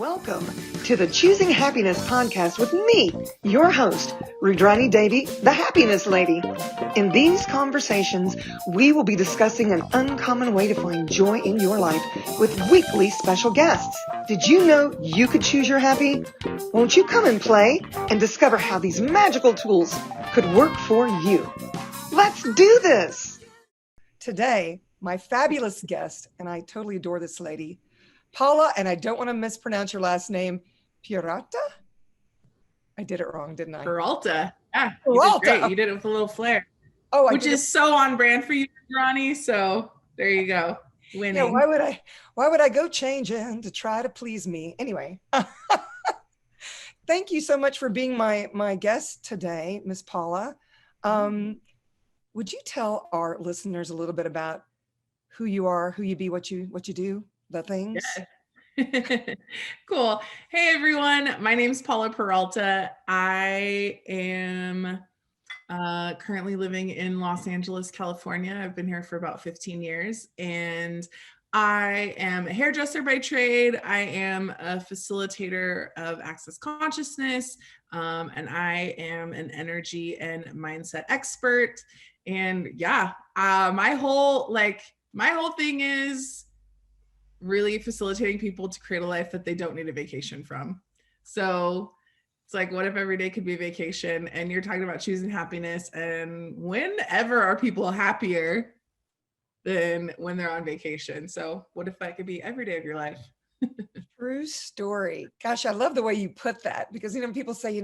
Welcome to the Choosing Happiness podcast with me, your host, Rudrani Devi, the Happiness Lady. In these conversations, we will be discussing an uncommon way to find joy in your life with weekly special guests. Did you know you could choose your happy? Won't you come and play and discover how these magical tools could work for you? Let's do this! Today, my fabulous guest, and I totally adore this lady, Paula, and I don't want to mispronounce your last name, Peralta? I did it wrong, didn't I? Peralta. Yeah, Peralta. You did great. You did it with a little flair. Oh, which is so on brand for you, Ronnie. So there you go. Winning. Yeah, why would I go changing to try to please me? Anyway. Thank you so much for being my guest today, Miss Paula. Would you tell our listeners a little bit about who you are, who you be, what you do, the things? Yeah. Cool. Hey, everyone. My name's Paula Peralta. I am currently living in Los Angeles, California. I've been here for about 15 years, and I am a hairdresser by trade. I am a facilitator of access consciousness, and I am an energy and mindset expert. And yeah, my whole thing is really facilitating people to create a life that they don't need a vacation from. So it's like, what if every day could be a vacation? And you're talking about choosing happiness, and whenever are people happier than when they're on vacation? So what if that could be every day of your life? True story. Gosh, I love the way you put that, because people say,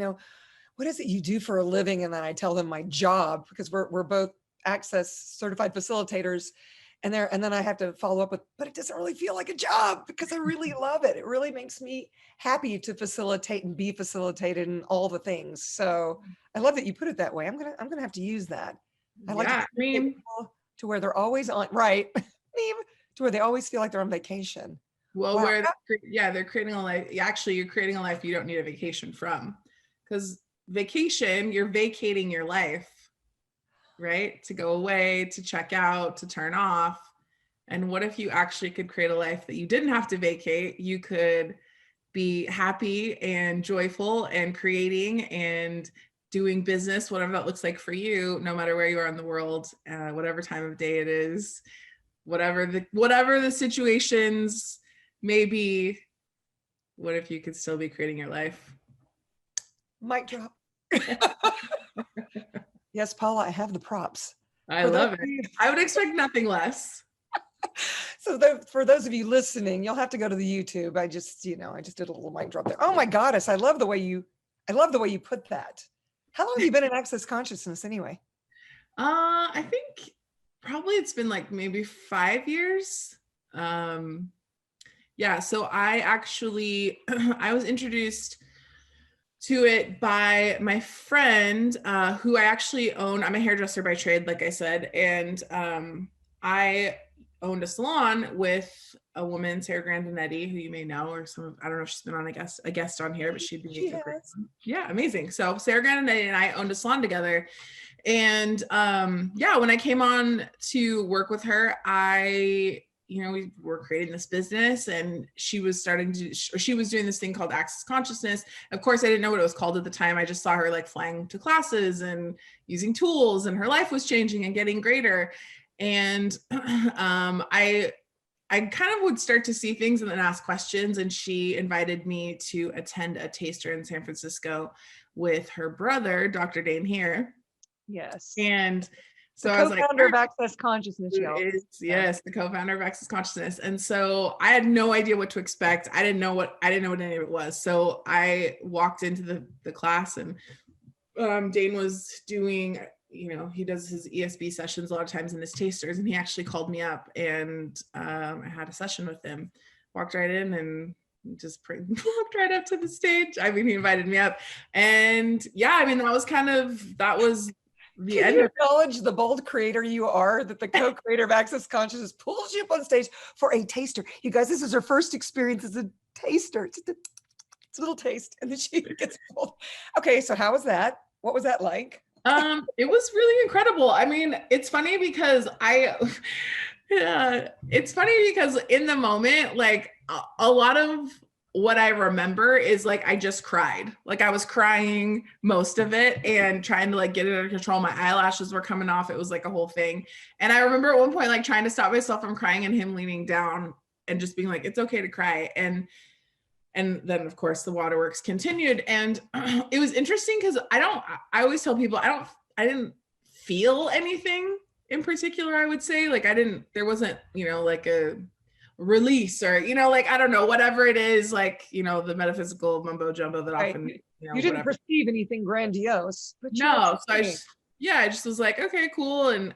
what is it you do for a living? And then I tell them my job, because we're both access certified facilitators. And then I have to follow up with, but it doesn't really feel like a job, because I really love it. It really makes me happy to facilitate and be facilitated and all the things. So I love that you put it that way. I'm gonna have to use that. I like to people to where they're always on, right? To where they always feel like they're on vacation. Well, wow. They're creating a life. Actually, you're creating a life you don't need a vacation from, because vacation, you're vacating your life, right? To go away, to check out, to turn off. And what if you actually could create a life that you didn't have to vacate? You could be happy and joyful and creating and doing business, whatever that looks like for you, no matter where you are in the world, whatever time of day it is, whatever the situations may be. What if you could still be creating your life? Mic drop. Yes, Paula, I have the props. I love it. I would expect nothing less. So for those of you listening, you'll have to go to the YouTube. I just did a little mic drop there. Oh my goddess, I love the way you put that. How long have you been in access consciousness anyway? I think probably it's been like maybe 5 years. Yeah, so I was introduced to it by my friend, who I actually own. I'm a hairdresser by trade, like I said, and I owned a salon with a woman, Sarah Donnelly, who you may know, or I don't know if she's been on a guest on here, but she'd be a great one. Yeah, amazing. So Sarah Donnelly and I owned a salon together, and when I came on to work with her, we were creating this business, and she was doing this thing called access consciousness. Of course, I didn't know what it was called at the time. I just saw her like flying to classes and using tools, and her life was changing and getting greater. And I kind of would start to see things and then ask questions. And she invited me to attend a taster in San Francisco with her brother, Dr. Dane here. Yes. And so I was like, co-founder of Access Consciousness, y'all. Yes, the co-founder of Access Consciousness. And so I had no idea what to expect. I didn't know what any of it was. So I walked into the class, and Dane was doing, he does his ESB sessions a lot of times in his tasters, and he actually called me up, and I had a session with him. Walked right in and just walked right up to the stage. I mean, he invited me up, and yeah, I mean, that was the end. You acknowledge the bold creator you are, that the co-creator of Access Consciousness pulls you up on stage for a taster. You guys, this is her first experience as a taster. It's a little taste, and then she gets pulled. Okay, so how was that? What was that like? It was really incredible. I mean, it's funny because in the moment, like a lot of what I remember is like, I just cried. Like I was crying most of it and trying to like get it under control. My eyelashes were coming off. It was like a whole thing. And I remember at one point, like trying to stop myself from crying and him leaning down and just being like, it's okay to cry. And then of course the waterworks continued. And it was interesting because I always tell people, I didn't feel anything in particular, I would say. Like there wasn't, like a release or, like, I don't know, whatever it is, like, the metaphysical mumbo jumbo that Right. often, You didn't perceive anything grandiose, but no. So I just was like, okay, cool. And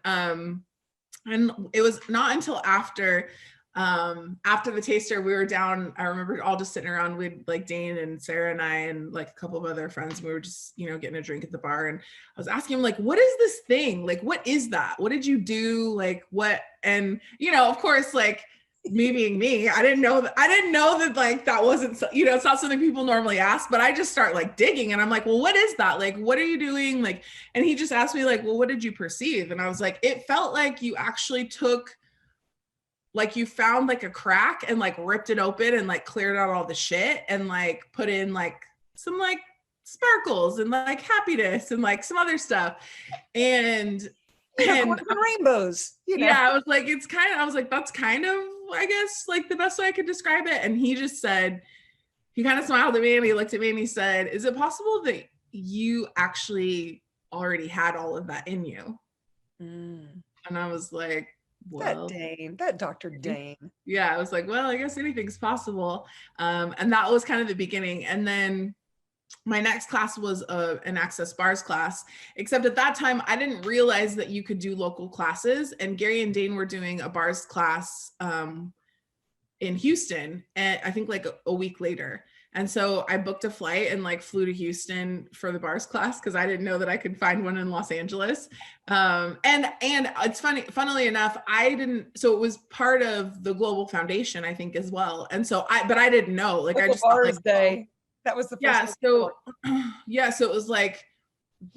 it was not until after the taster, we were down, I remember all just sitting around with like Dane and Sarah and I and like a couple of other friends, and we were just, getting a drink at the bar. And I was asking him like, what is this thing? Like, what is that? What did you do? Like what? And, of course, like me being me, I didn't know that like, that wasn't, it's not something people normally ask, but I just start like digging and I'm like, well, what is that? Like, what are you doing? Like, and he just asked me like, well, what did you perceive? And I was like, it felt like you actually took, like you found like a crack and like ripped it open and like cleared out all the shit and like put in like some like sparkles and like happiness and like some other stuff. And rainbows, Yeah, I was like, that's kind of, I guess, like the best way I could describe it. And he just said, he kind of smiled at me and he looked at me and he said, is it possible that you actually already had all of that in you? And I was like, well, that Dr. Dane. Yeah, I was like, well, I guess anything's possible. And that was kind of the beginning. And then my next class was an access bars class, except at that time, I didn't realize that you could do local classes. And Gary and Dane were doing a bars class in Houston, and I think like a week later. And so I booked a flight and like flew to Houston for the bars class because I didn't know that I could find one in Los Angeles. And it's funnily enough, so it was part of the Global Foundation, I think, as well. And so but I didn't know, like I just Bars thought, like, Day. That was the first. So it was like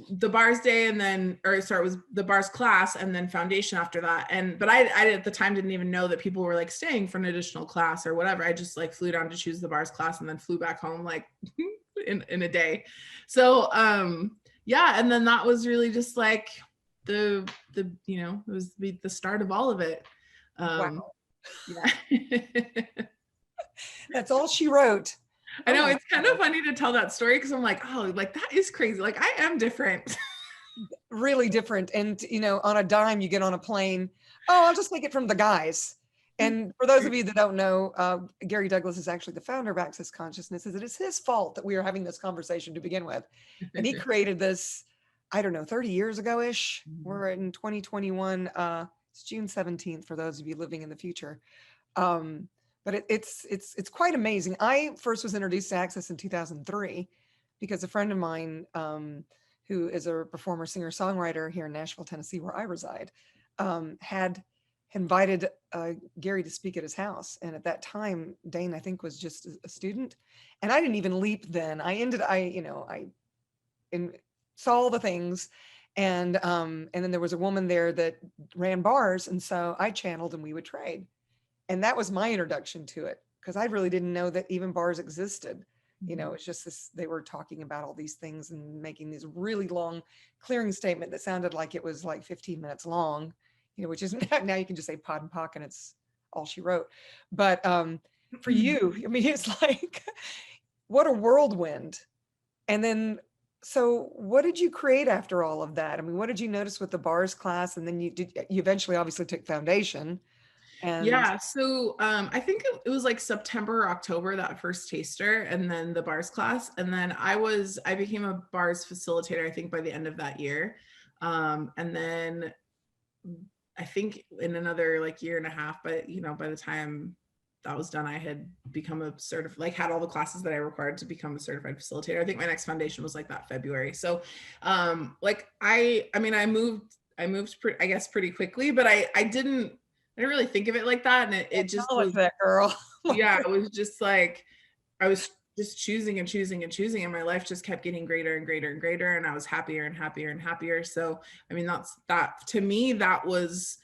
the bars day and then, it was the bars class and then foundation after that. But I at the time didn't even know that people were like staying for an additional class or whatever. I just like flew down to choose the bars class and then flew back home like in a day. So yeah, and then that was really just like the it was the start of all of it. Wow. Yeah. That's all she wrote. I know, it's kind of funny to tell that story because I'm like, oh, like that is crazy. Like I am different. Really different. And, on a dime, you get on a plane. Oh, I'll just take it from the guys. And for those of you that don't know, Gary Douglas is actually the founder of Access Consciousness. It is his fault that we are having this conversation to begin with. And he created this, I don't know, 30 years ago-ish. We're in 2021. It's June 17th for those of you living in the future. But it's quite amazing. I first was introduced to Access in 2003 because a friend of mine who is a performer, singer, songwriter here in Nashville, Tennessee, where I reside, had invited Gary to speak at his house. And at that time, Dane, I think, was just a student. And I didn't even leap then. I saw all the things. And then there was a woman there that ran bars. And so I channeled and we would trade. And that was my introduction to it because I really didn't know that even bars existed. It's just this, they were talking about all these things and making this really long clearing statement that sounded like it was like 15 minutes long, which isn't, now you can just say pod and pock and it's all she wrote. But for you, I mean, it's like, what a whirlwind. And then, so what did you create after all of that? I mean, what did you notice with the bars class? And then you eventually obviously took foundation. And yeah, so I think it was like September or October, that first taster, and then the bars class. And then I became a bars facilitator, I think, by the end of that year. And then I think in another like year and a half, but by the time that was done, I had become had all the classes that I required to become a certified facilitator. I think my next foundation was like that February. So like I moved pretty quickly, but I didn't really think of it like that. And it just was that girl. Yeah, it was just like, I was just choosing and choosing and choosing. And my life just kept getting greater and greater and greater. And I was happier and happier and happier. So, I mean, to me, it was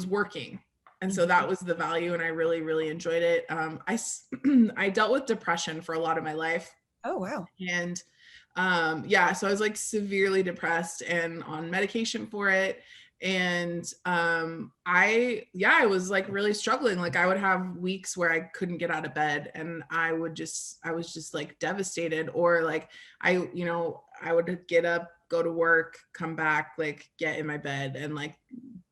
working. And so that was the value, and I really, really enjoyed it. I dealt with depression for a lot of my life. Oh, wow. And yeah, so I was like severely depressed and on medication for it. And I was like really struggling. Like I would have weeks where I couldn't get out of bed, and I was just like devastated. Or like I would get up, go to work, come back, like get in my bed, and like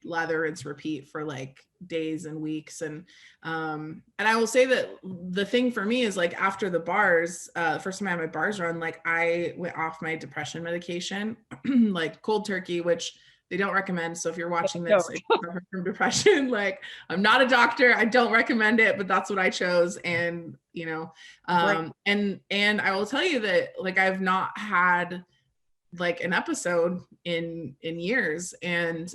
lather, rinse, repeat for like days and weeks. And I will say that the thing for me is like after the bars, first time I had my bars run, like I went off my depression medication, like cold turkey, which they don't recommend. So if you're watching this, if you suffer from depression, like I'm not a doctor, I don't recommend it, but that's what I chose. And, Right. and I will tell you that like, I've not had like an episode in years. And,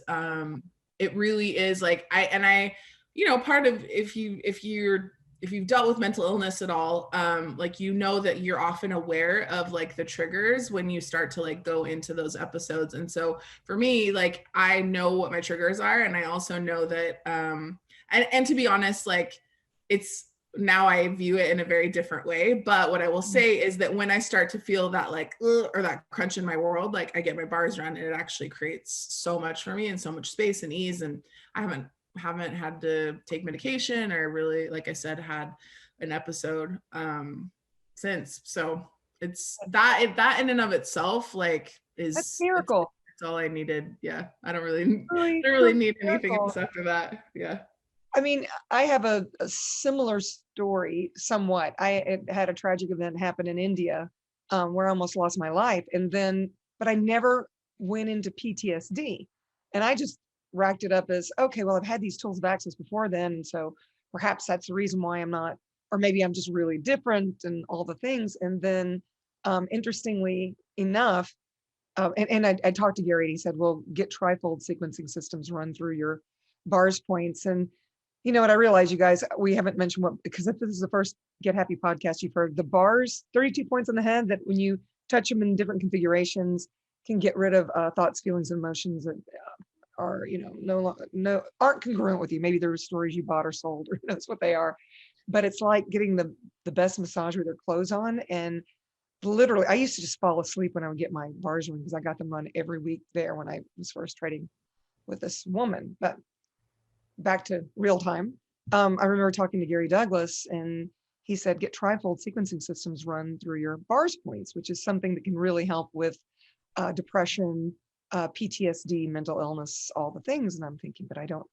it really is like, part of, if you've dealt with mental illness at all, like, that you're often aware of like the triggers when you start to like go into those episodes. And so for me, like, I know what my triggers are. And I also know that, and to be honest, like now I view it in a very different way. But what I will say is that when I start to feel that like, or that crunch in my world, like I get my bars run, and it actually creates so much for me and so much space and ease. And I haven't had to take medication or really, like I said, had an episode since. So it's that in and of itself, like That's is miracle. it's all I needed. Yeah. I don't really Really need anything miracle. else after that. Yeah. I mean, I have a similar story somewhat. I had a tragic event happen in India where I almost lost my life. But I never went into PTSD. And I just racked it up as, okay, well, I've had these tools of access before then. And so perhaps that's the reason why I'm not, or maybe I'm just really different and all the things. And then interestingly enough, I talked to Gary and he said, well, get trifold sequencing systems run through your bars points. And you know what I realize, you guys, we haven't mentioned because if this is the first Get Happy podcast you've heard, the bars, 32 points on the head that when you touch them in different configurations can get rid of thoughts, feelings, and emotions that are, aren't congruent with you. Maybe there were stories you bought or sold, or who knows what they are. But it's like getting the best massage with their clothes on. And literally, I used to just fall asleep when I would get my bars run because I got them run every week there when I was first trading with this woman. But back to real time. I remember talking to Gary Douglas, and he said, get trifold sequencing systems run through your bars points, which is something that can really help with depression, PTSD, mental illness, all the things. And I'm thinking, but I don't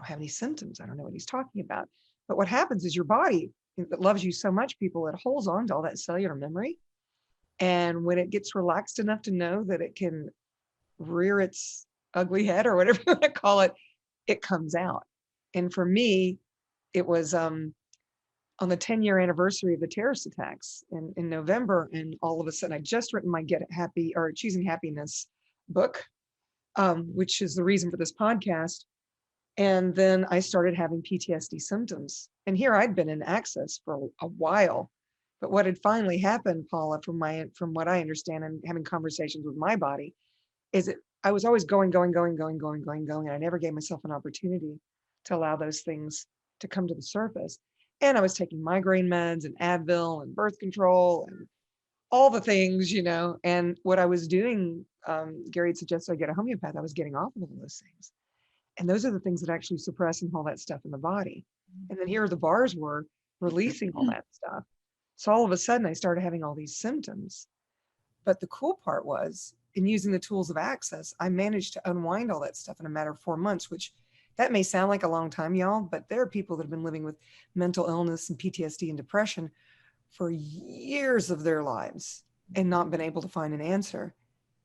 have any symptoms. I don't know what he's talking about. But what happens is your body that loves you so much, people, it holds on to all that cellular memory. And when it gets relaxed enough to know that it can rear its ugly head or whatever you want to call it, it comes out. And for me, it was on the 10-year anniversary of the terrorist attacks in November. And all of a sudden, I just written my Get Happy or Choosing Happiness book, which is the reason for this podcast. And then I started having PTSD symptoms. And here I'd been in access for a while. But what had finally happened, Paula, from what I understand and having conversations with my body, is that I was always going, and I never gave myself an opportunity to allow those things to come to the surface. And I was taking migraine meds and Advil and birth control and all the things, and what I was doing, Gary had suggested I get a homeopath. I was getting off of all those things. And those are the things that actually suppress and all that stuff in the body. And then here the bars were releasing all that stuff. So all of a sudden I started having all these symptoms. But the cool part was, in using the tools of access, I managed to unwind all that stuff in a matter of 4 months, which that may sound like a long time, y'all, but there are people that have been living with mental illness and PTSD and depression for years of their lives and not been able to find an answer.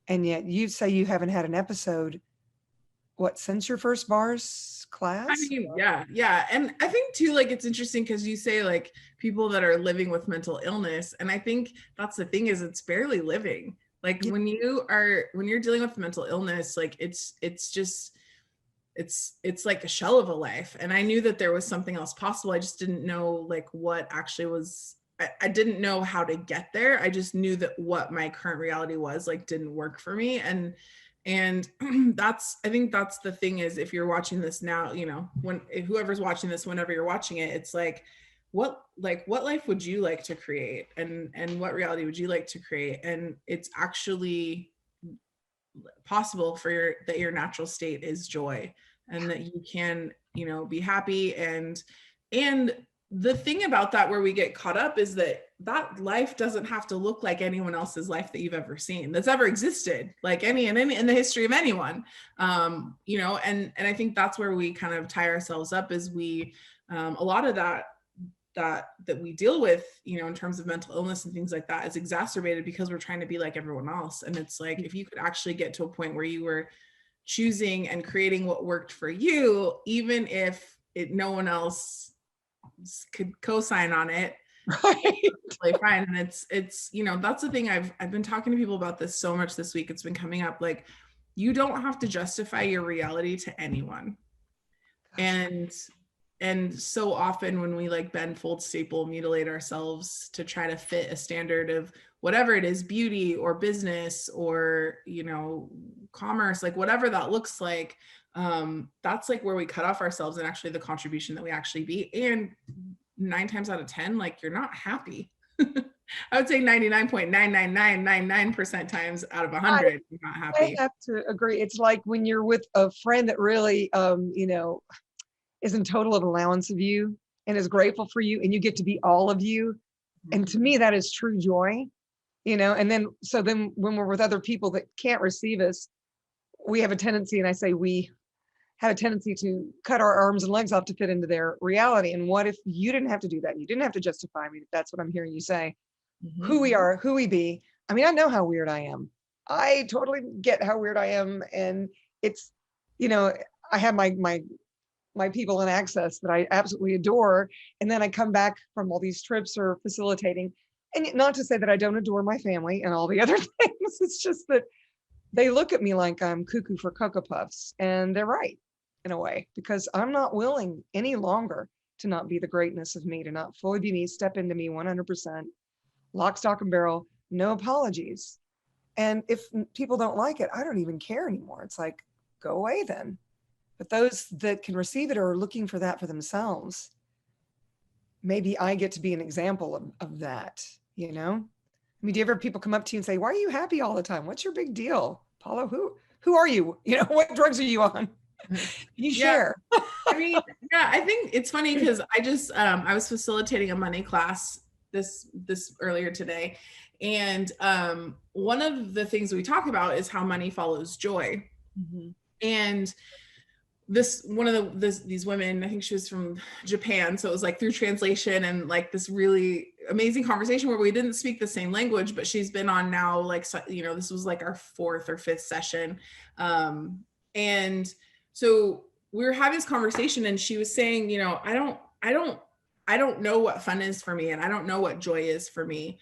And yet you say you haven't had an episode, what, since your first bars class? I mean, yeah. And I think too, like, it's interesting because you say like people that are living with mental illness. And I think that's the thing, is it's barely living. Like when you're dealing with mental illness, like it's like a shell of a life. And I knew that there was something else possible. I just didn't know like what actually was, I didn't know how to get there. I just knew that what my current reality was like didn't work for me. And I think that's the thing is, if you're watching this now, you know, whoever's watching this, whenever you're watching it, it's like, what life would you like to create? And what reality would you like to create? And it's actually possible for that your natural state is joy, and that you can, you know, be happy. And the thing about that, where we get caught up, is that life doesn't have to look like anyone else's life that you've ever seen, that's ever existed, like in the history of anyone. You know, and I think that's where we kind of tie ourselves up, is we a lot of that we deal with, you know, in terms of mental illness and things like that, is exacerbated because we're trying to be like everyone else. And it's like, if you could actually get to a point where you were choosing and creating what worked for you, even if no one else could co-sign on it, Right. really fine. And it's you know, that's the thing, I've been talking to people about this so much this week. It's been coming up, like, you don't have to justify your reality to anyone. Gosh. And so often when we like bend, fold, staple, mutilate ourselves to try to fit a standard of whatever it is, beauty or business or, you know, commerce, like whatever that looks like, that's like where we cut off ourselves and actually the contribution that we actually be. And 9 times out of 10, like, you're not happy. I would say 99.99999% times out of 100, you're not happy. I have to agree. It's like when you're with a friend that really, you know, is in total allowance of you and is grateful for you, and you get to be all of you. And to me, that is true joy, you know. And then when we're with other people that can't receive us, we have a tendency, and I say we have a tendency to cut our arms and legs off to fit into their reality. And what if you didn't have to do that? You didn't have to justify me. That's what I'm hearing you say. Who we are, who we be. I mean, I know how weird I am. I totally get how weird I am. And it's, you know, I have my people in Access that I absolutely adore. And then I come back from all these trips or facilitating. And not to say that I don't adore my family and all the other things. It's just that they look at me like I'm cuckoo for Cocoa Puffs. And they're right, in a way, because I'm not willing any longer to not be the greatness of me, to not fully be me, step into me 100%, lock, stock, and barrel, no apologies. And if people don't like it, I don't even care anymore. It's like, go away then. But those that can receive it are looking for that for themselves. Maybe I get to be an example of that, you know? I mean, do you ever have people come up to you and say, why are you happy all the time? What's your big deal? Paula, who are you? You know, what drugs are you on? You share. I mean, yeah, I think it's funny because I just, I was facilitating a money class this earlier today. And one of the things we talk about is how money follows joy. Mm-hmm. And these women, I think she was from Japan, so it was like through translation and like this really amazing conversation where we didn't speak the same language, but she's been on now, like, you know, this was like our 4th or 5th session. And so we were having this conversation and she was saying, you know, I don't know what fun is for me, and I don't know what joy is for me.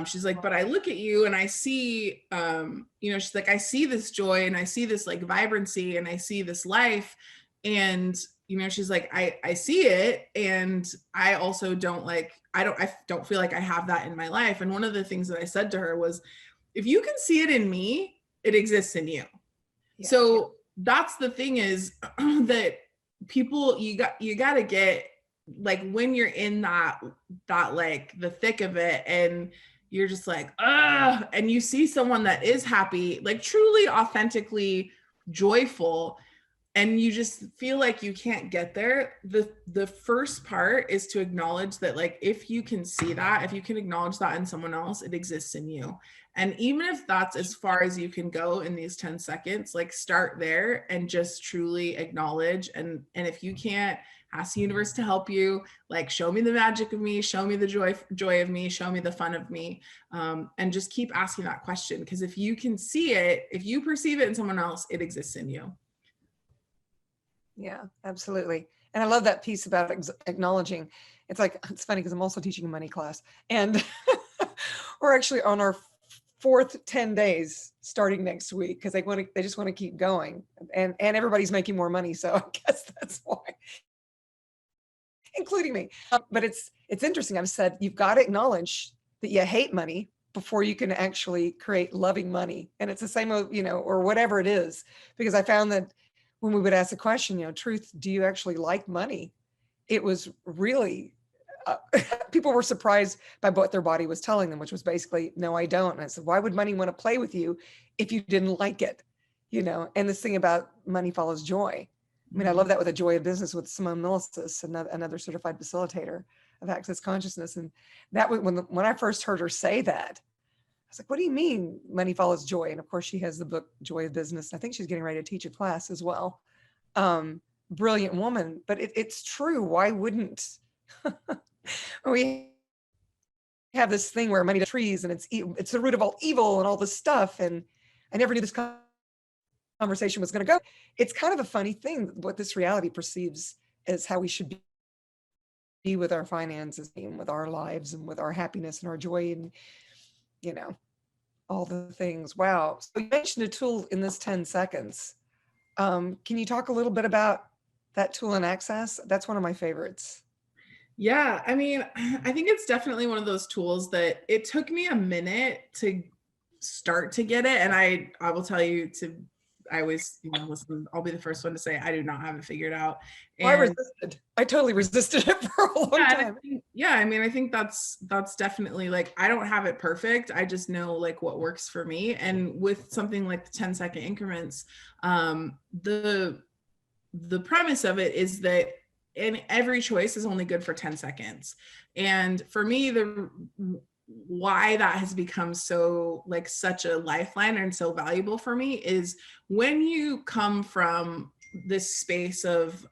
She's like, but I look at you and I see, you know, she's like, I see this joy and I see this like vibrancy and I see this life. And, you know, she's like, I see it. And I also I don't feel like I have that in my life. And one of the things that I said to her was, if you can see it in me, it exists in you. Yeah. So that's the thing is that people, you got to get, like, when you're in that like the thick of it and you're just like, and you see someone that is happy, like truly authentically joyful, and you just feel like you can't get there, the first part is to acknowledge that, like, if you can see that, if you can acknowledge that in someone else, it exists in you. And even if that's as far as you can go in these 10 seconds, like, start there and just truly acknowledge. And if you can't, ask the universe to help you, like, show me the magic of me, show me the joy of me, show me the fun of me, and just keep asking that question. Because if you can see it, if you perceive it in someone else, it exists in you. Yeah, absolutely. And I love that piece about acknowledging. It's like, it's funny because I'm also teaching a money class, and we're actually on our 4th 10 days starting next week because they just want to keep going, and everybody's making more money. So I guess that's why, including me. But it's interesting. I've said, you've got to acknowledge that you hate money, before you can actually create loving money. And it's the same, or whatever it is, because I found that when we would ask the question, Truth, do you actually like money? It was really, people were surprised by what their body was telling them, which was basically, no, I don't. And I said, why would money want to play with you if you didn't like it? And this thing about money follows joy. I mean, I love that with The Joy of Business with Simone Milasas, another certified facilitator of access consciousness. And that was when I first heard her say that, I was like, what do you mean money follows joy? And of course she has the book Joy of Business. I think she's getting ready to teach a class as well. Brilliant woman, but it's true. Why wouldn't we have this thing where money to trees and it's the root of all evil and all this stuff? And I never knew this conversation was going to go. It's kind of a funny thing what this reality perceives as how we should be with our finances and with our lives and with our happiness and our joy and all the things. Wow. So you mentioned a tool in this 10 seconds. Can you talk a little bit about that tool in Access? That's one of my favorites. Yeah, I mean, I think it's definitely one of those tools that it took me a minute to start to get it. And I will tell you I always, listen, I'll be the first one to say I do not have it figured out. And I resisted. I totally resisted it for a long time. I think that's definitely like, I don't have it perfect. I just know like what works for me. And with something like the 10-second increments, the premise of it is that every choice is only good for 10 seconds. And for me, why that has become so like such a lifeline and so valuable for me is when you come from this space of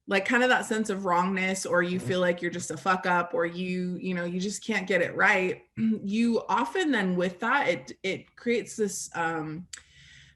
like kind of that sense of wrongness, or you feel like you're just a fuck up, or you just can't get it right. You often then with that, it creates this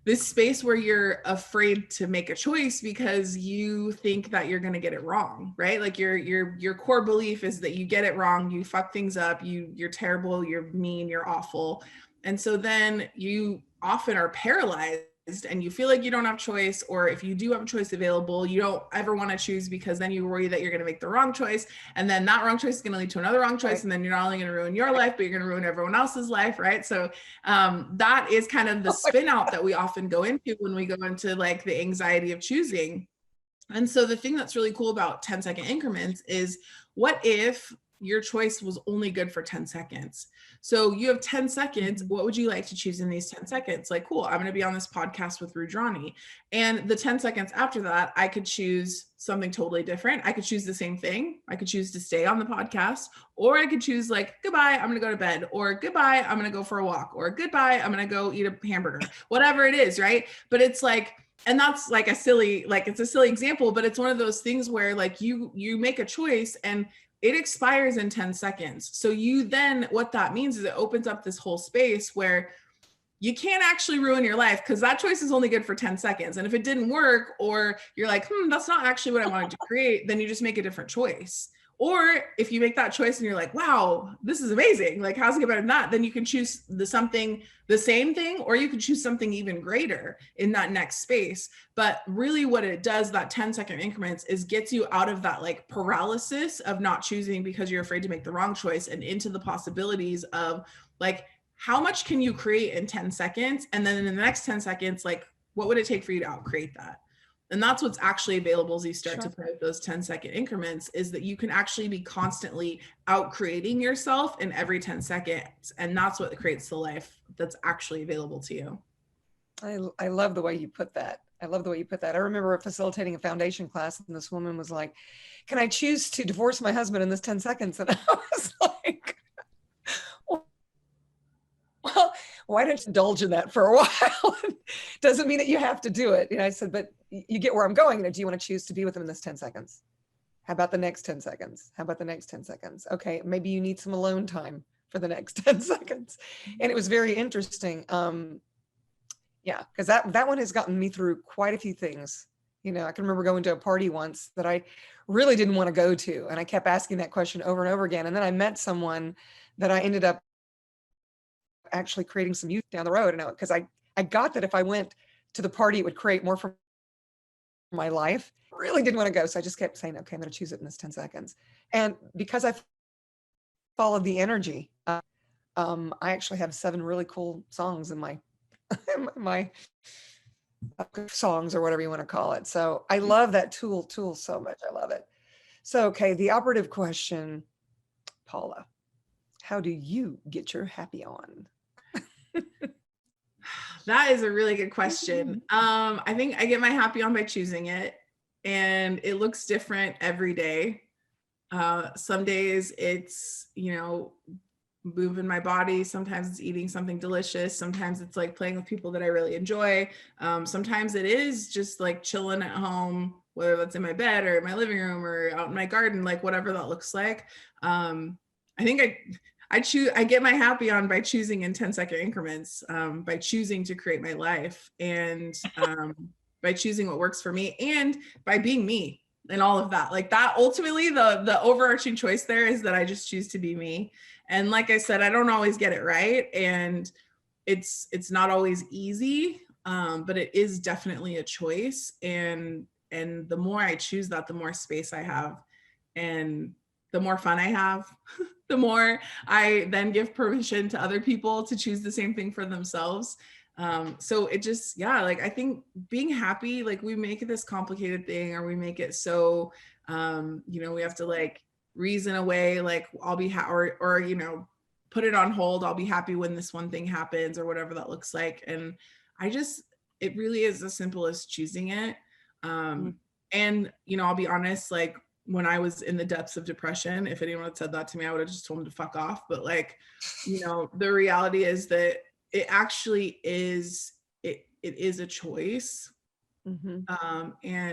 this space where you're afraid to make a choice because you think that you're going to get it wrong, right? Like your core belief is that you get it wrong, you fuck things up, you're terrible, you're mean, you're awful. And so then you often are paralyzed and you feel like you don't have choice, or if you do have a choice available, you don't ever want to choose because then you worry that you're going to make the wrong choice, and then that wrong choice is going to lead to another wrong choice, right. And then you're not only going to ruin your life, but you're going to ruin everyone else's life, right? So that is kind of the spin out that we often go into when we go into like the anxiety of choosing. And so the thing that's really cool about 10-second increments is, what if your choice was only good for 10 seconds? So you have 10 seconds. What would you like to choose in these 10 seconds? Like, cool, I'm going to be on this podcast with Rudrani. And the 10 seconds after that, I could choose something totally different. I could choose the same thing. I could choose to stay on the podcast, or I could choose like, goodbye, I'm going to go to bed, or goodbye, I'm going to go for a walk, or goodbye, I'm going to go eat a hamburger, whatever it is. Right. But it's like, and that's like it's a silly example, but it's one of those things where like you make a choice and it expires in 10 seconds. So what that means is it opens up this whole space where you can't actually ruin your life because that choice is only good for 10 seconds. And if it didn't work, or you're like, that's not actually what I wanted to create, then you just make a different choice. Or if you make that choice and you're like, wow, this is amazing, like how's it get better than that? Then you can choose the same thing, or you can choose something even greater in that next space. But really what it does, that 10-second increments, is gets you out of that like paralysis of not choosing because you're afraid to make the wrong choice, and into the possibilities of like, how much can you create in 10 seconds? And then in the next 10 seconds, like what would it take for you to outcreate that? And that's what's actually available as you start to play with those 10-second increments, is that you can actually be constantly out creating yourself in every 10 seconds. And that's what creates the life that's actually available to you. I love the way you put that. I remember facilitating a foundation class, and this woman was like, can I choose to divorce my husband in this 10 seconds? And I was like, well, why don't you indulge in that for a while? Doesn't mean that you have to do it. I said, but you get where I'm going. Do you want to choose to be with him in this 10 seconds? How about the next 10 seconds? How about the next 10 seconds? Okay, maybe you need some alone time for the next 10 seconds. And it was very interesting. Yeah, because that one has gotten me through quite a few things. I can remember going to a party once that I really didn't want to go to. And I kept asking that question over and over again. And then I met someone that I ended up actually creating some youth down the road. Because I got that if I went to the party, it would create more for my life. I really didn't want to go. So I just kept saying, okay, I'm going to choose it in this 10 seconds. And because I followed the energy, I actually have 7 really cool songs in my my songs, or whatever you want to call it. So I love that tool so much. I love it. So, okay, the operative question, Paula, how do you get your happy on? That is a really good question. I think I get my happy on by choosing it, and it looks different every day. Some days it's, moving my body. Sometimes it's eating something delicious. Sometimes it's like playing with people that I really enjoy. Sometimes it is just like chilling at home, whether that's in my bed or in my living room or out in my garden, like whatever that looks like. I think I get my happy on by choosing in 10-second increments, by choosing to create my life, and by choosing what works for me, and by being me and all of that. Like that, ultimately, the overarching choice there is that I just choose to be me. And like I said, I don't always get it right, and it's not always easy, but it is definitely a choice. And the more I choose that, the more space I have, and the more fun I have. The more I then give permission to other people to choose the same thing for themselves. So it just, yeah, like I think being happy, like we make it this complicated thing, or we make it so, we have to like reason away, like I'll be or put it on hold. I'll be happy when this one thing happens, or whatever that looks like. And it really is as simple as choosing it. And, I'll be honest, like when I was in the depths of depression, if anyone had said that to me, I would have just told them to fuck off. But like, the reality is that it actually is, it is a choice. And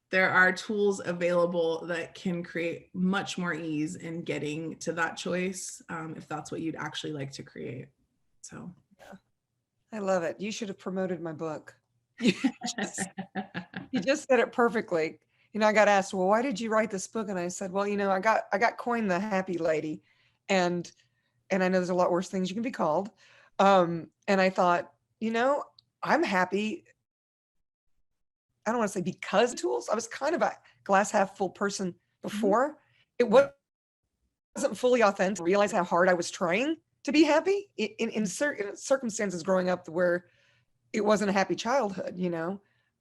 there are tools available that can create much more ease in getting to that choice, if that's what you'd actually like to create. So yeah, I love it. You should have promoted my book. You just said it perfectly. I got asked, well, why did you write this book? And I said, well, I got coined the happy lady, and I know there's a lot worse things you can be called. And I thought, I'm happy. I don't want to say because of tools. I was kind of a glass half full person before. It wasn't fully authentic. I realized how hard I was trying to be happy in certain circumstances growing up where it wasn't a happy childhood.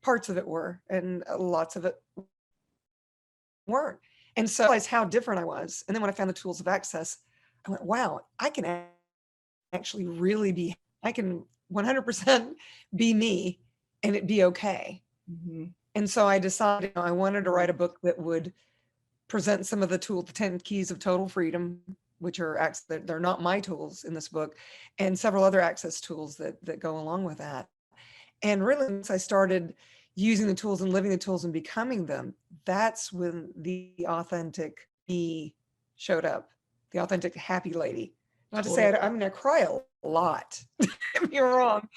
Parts of it were, and lots of it weren't. And so I realized how different I was. And then when I found the tools of access, I went, wow, I can actually really I can 100% be me, and it be okay. And so I decided I wanted to write a book that would present some of the 10 keys of total freedom, which are they're not my tools in this book, and several other access tools that go along with that. And really, once I started using the tools and living the tools and becoming them, that's when the authentic me showed up, the authentic happy lady. Not to say I cry a lot. Don't get me wrong.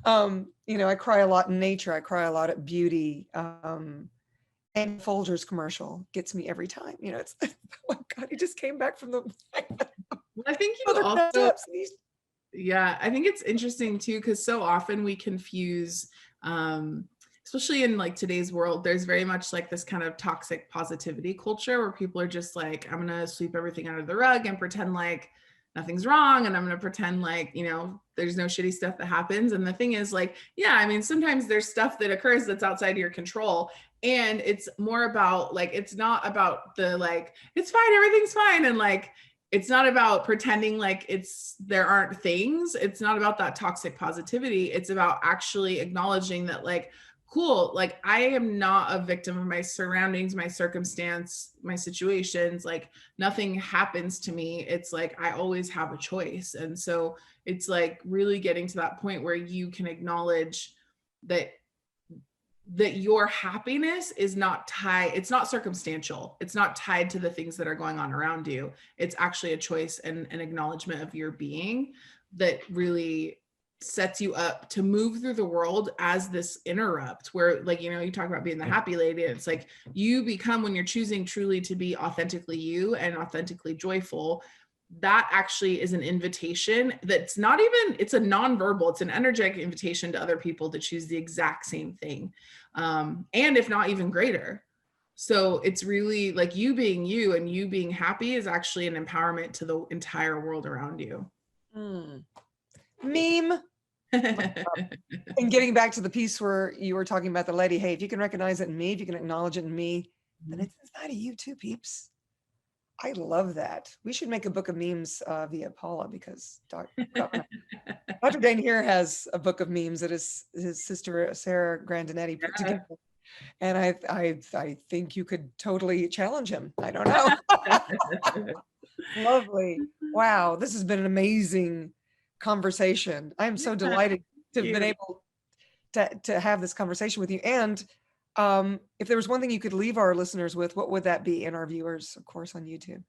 I cry a lot in nature. I cry a lot at beauty. And Folgers commercial gets me every time. It's oh my God, it just came back from the I think you also, yeah, I think it's interesting too, because so often we confuse, especially in like today's world, there's very much like this kind of toxic positivity culture where people are just like, I'm going to sweep everything under the rug and pretend like nothing's wrong. And I'm going to pretend like, there's no shitty stuff that happens. And the thing is like, yeah, I mean, sometimes there's stuff that occurs that's outside of your control. And it's more about like, it's not about the like, it's fine, everything's fine. And like, it's not about pretending like there aren't things. It's not about that toxic positivity. It's about actually acknowledging that like, cool, like I am not a victim of my surroundings, my circumstance, my situations, like nothing happens to me. It's like, I always have a choice. And so it's like really getting to that point where you can acknowledge that your happiness is not tied, it's not circumstantial. It's not tied to the things that are going on around you. It's actually a choice and an acknowledgement of your being that really sets you up to move through the world as this interrupt where like, you talk about being the happy lady. And it's like you become, when you're choosing truly to be authentically you and authentically joyful, that actually is an invitation that's not even, it's a nonverbal, it's an energetic invitation to other people to choose the exact same thing. And if not even greater. So it's really like you being you and you being happy is actually an empowerment to the entire world around you. Meme. And getting back to the piece where you were talking about the lady, hey, if you can recognize it in me, if you can acknowledge it in me, then it's inside of you too, peeps. I love that. We should make a book of memes via Paula, because Dr. Dane here has a book of memes that his sister Sarah Grandinetti put together. And I think you could totally challenge him. I don't know. Lovely. Wow. This has been an amazing conversation. I am so delighted to have been able to have this conversation with you. And if there was one thing you could leave our listeners with, what would that be? And our viewers, of course, on YouTube.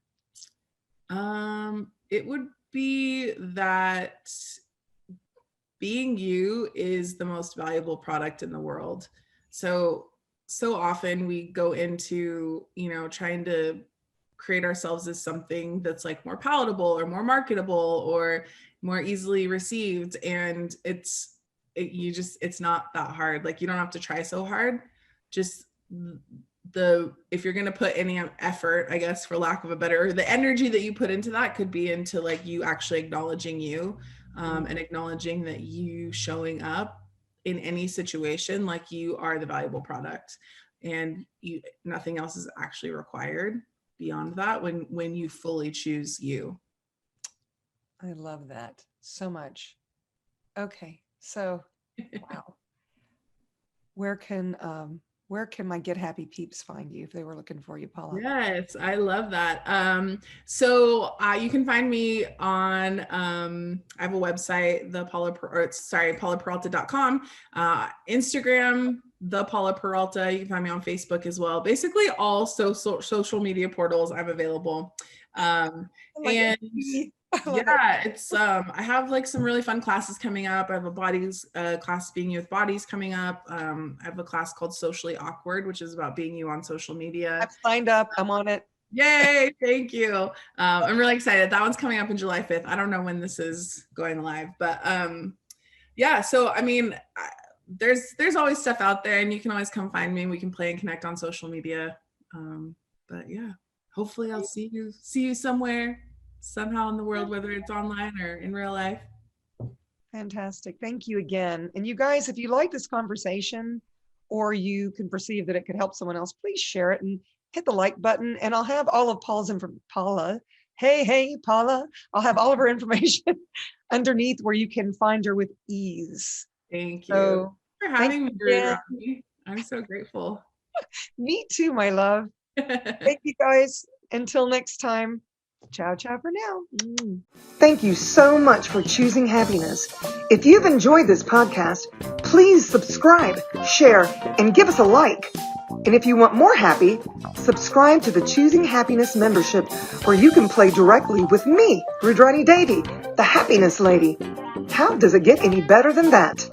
It would be that being you is the most valuable product in the world. So often we go into, trying to create ourselves as something that's like more palatable or more marketable or more easily received. And it's not that hard. Like, you don't have to try so hard. Just if you're going to put any effort, I guess, for lack of a better, the energy that you put into that could be into like you actually acknowledging you, and acknowledging that you showing up in any situation like you are the valuable product, and nothing else is actually required beyond that when you fully choose you. I love that so much. Okay, so wow. Where can my Get Happy peeps find you if they were looking for you, Paula? Yes, I love that. So you can find me on, I have a website, paulaperalta.com, Instagram, the Paula Peralta. You can find me on Facebook as well. Basically all social media portals I'm available. It's I have like some really fun classes coming up. I have a bodies class, being you with bodies, coming up. I have a class called Socially Awkward, which is about being you on social media. I've signed up. I'm on it. Yay, thank you. I'm really excited. That one's coming up in July 5th. I don't know when this is going live, but so I mean, there's always stuff out there, and you can always come find me. We can play and connect on social media. But yeah, hopefully I'll see you somewhere, somehow in the world, whether it's online or in real life. Fantastic. Thank you again. And you guys, if you like this conversation, or you can perceive that it could help someone else, please share it and hit the like button. And I'll have all of Paula's Paula. Hey, Paula. I'll have all of her information underneath where you can find her with ease. Thank you for having me. I'm so grateful. Me too, my love. Thank you guys. Until next time. Ciao for now. Thank you so much for choosing happiness. If you've enjoyed this podcast, please subscribe, share, and give us a like. And if you want more happy, subscribe to the Choosing Happiness membership, where you can play directly with me, Rudrani Devi, the Happiness Lady. How does it get any better than that?